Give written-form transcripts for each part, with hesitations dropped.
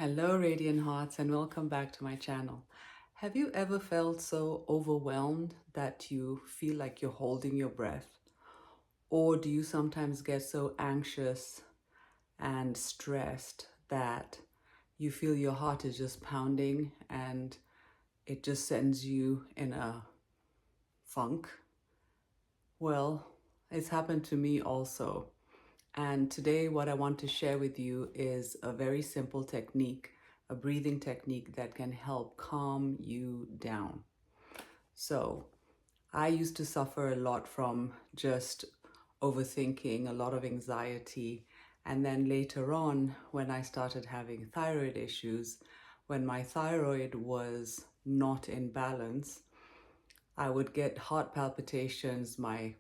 Hello, Radiant Hearts, and welcome back to my channel. Have you ever felt so overwhelmed that you feel like you're holding your breath? Or do you sometimes get so anxious and stressed that you feel your heart is just pounding and it just sends you in a funk? Well, it's happened to me also. And today, what I want to share with you is a very simple technique, a breathing technique that can help calm you down. So, I used to suffer a lot from just overthinking, a lot of anxiety. And then later on, when I started having thyroid issues, when my thyroid was not in balance, I would get heart palpitations, my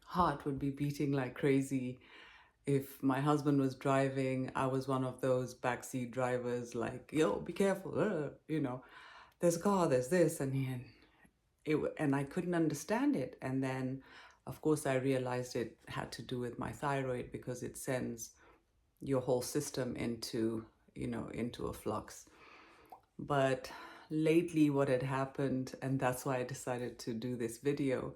heart would be beating like crazy. If my husband was driving, I was one of those backseat drivers, like, yo, be careful, there's a car, there's this, and I couldn't understand it. And then, of course, I realized it had to do with my thyroid because it sends your whole system into a flux. But lately, what had happened, and that's why I decided to do this video,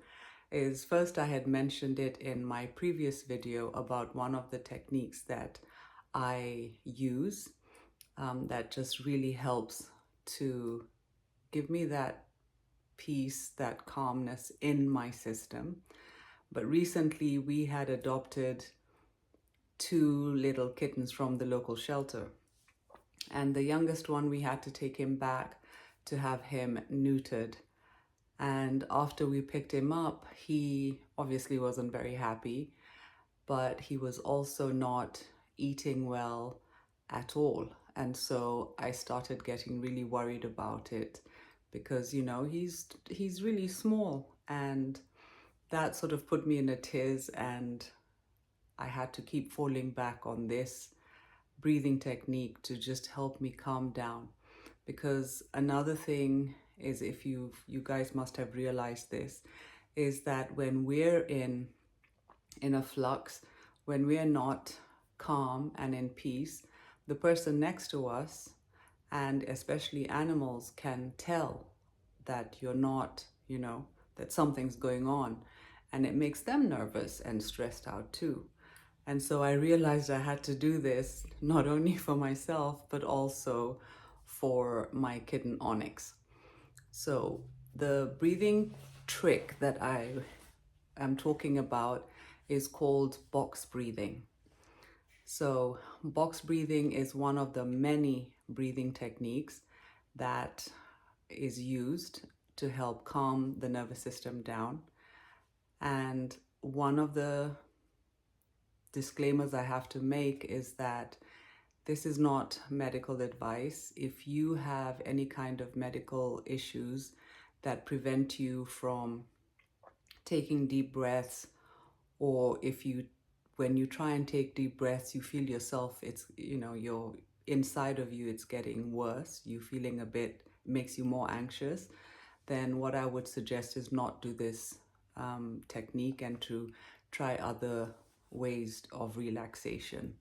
is first I had mentioned it in my previous video about one of the techniques that I use that just really helps to give me that peace, that calmness in my system. But recently we had adopted two little kittens from the local shelter. And the youngest one, we had to take him back to have him neutered. And after we picked him up, he obviously wasn't very happy, but he was also not eating well at all. And so I started getting really worried about it because, he's really small, and that sort of put me in a tiz, and I had to keep falling back on this breathing technique to just help me calm down. Because another thing is, if you guys must have realized this, is that when we're in a flux, when we're not calm and in peace, the person next to us, and especially animals, can tell that you're not, that something's going on, and it makes them nervous and stressed out too. And so I realized I had to do this not only for myself, but also for my kitten Onyx. So the breathing trick that I am talking about is called box breathing. So box breathing is one of the many breathing techniques that is used to help calm the nervous system down. And one of the disclaimers I have to make is that this is not medical advice. If you have any kind of medical issues that prevent you from taking deep breaths, or if when you try and take deep breaths, you feel yourself, your inside of you, it's getting worse, you feeling a bit, makes you more anxious, then what I would suggest is not do this technique and to try other ways of relaxation.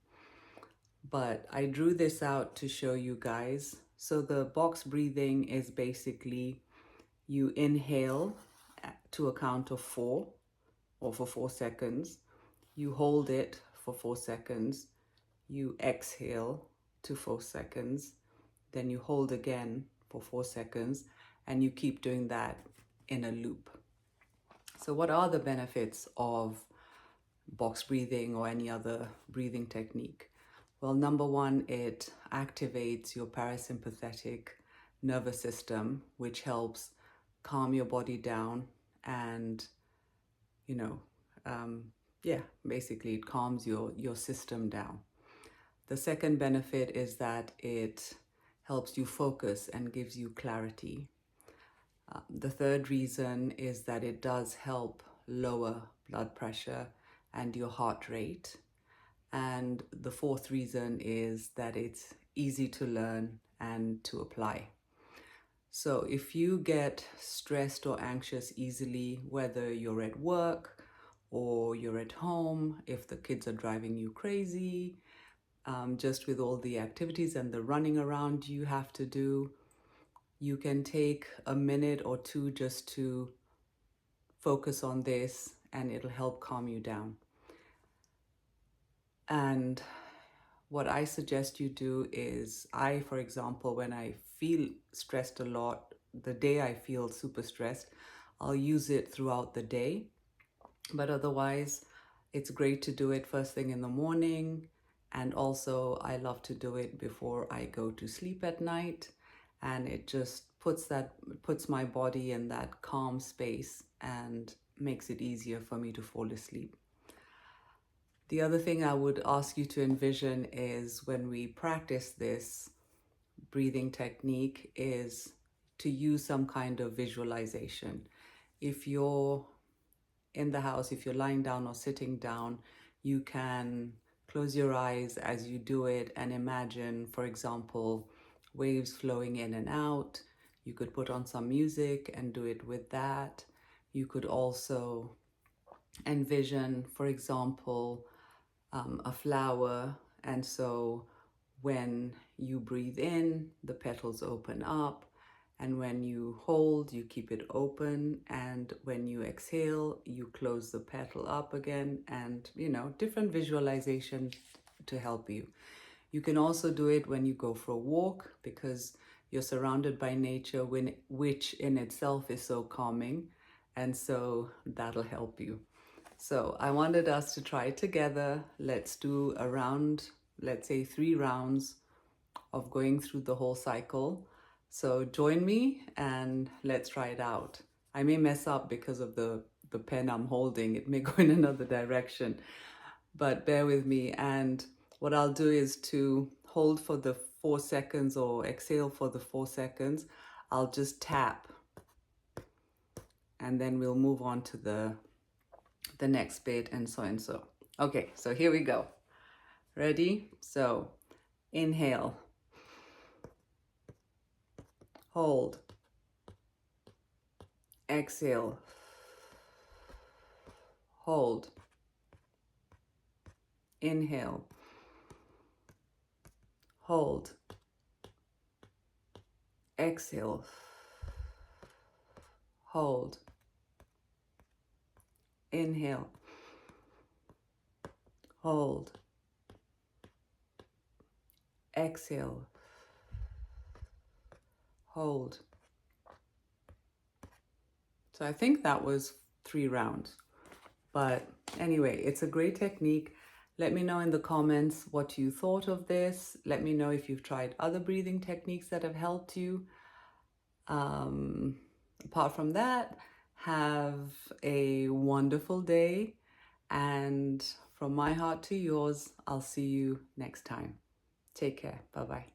But I drew this out to show you guys. So the box breathing is basically you inhale to a count of 4, or for 4 seconds. You hold it for 4 seconds. You exhale to 4 seconds. Then you hold again for 4 seconds, and you keep doing that in a loop. So what are the benefits of box breathing or any other breathing technique? Well, number one, it activates your parasympathetic nervous system, which helps calm your body down, and basically it calms your system down. The second benefit is that it helps you focus and gives you clarity. The third reason is that it does help lower blood pressure and your heart rate. And the fourth reason is that it's easy to learn and to apply. So if you get stressed or anxious easily, whether you're at work or you're at home, if the kids are driving you crazy, just with all the activities and the running around you have to do. You can take a minute or two just to focus on this, and it'll help calm you down. And what I suggest you do is, for example, when I feel stressed a lot, the day I feel super stressed, I'll use it throughout the day. But otherwise, it's great to do it first thing in the morning. And also, I love to do it before I go to sleep at night. And it just puts my body in that calm space and makes it easier for me to fall asleep. The other thing I would ask you to envision is, when we practice this breathing technique, is to use some kind of visualization. If you're in the house, if you're lying down or sitting down, you can close your eyes as you do it and imagine, for example, waves flowing in and out. You could put on some music and do it with that. You could also envision, for example, a flower, and so when you breathe in, the petals open up, and when you hold, you keep it open, and when you exhale, you close the petal up again, and different visualization to help you. You can also do it when you go for a walk, because you're surrounded by nature, which in itself is so calming, and so that'll help you. So I wanted us to try it together. Let's do around, let's say, 3 rounds of going through the whole cycle. So join me and let's try it out. I may mess up because of the pen I'm holding. It may go in another direction, but bear with me. And what I'll do is to hold for the 4 seconds or exhale for the 4 seconds. I'll just tap, and then we'll move on to the next bit, and so and so. Okay, so here we go. Ready? So inhale, hold, exhale, hold, inhale, hold, exhale, hold, inhale, hold, exhale, hold. So I think that was 3 rounds. But anyway, it's a great technique. Let me know in the comments what you thought of this. Let me know if you've tried other breathing techniques that have helped you. Apart from that, have a wonderful day. And from my heart to yours, I'll see you next time. Take care. Bye-bye.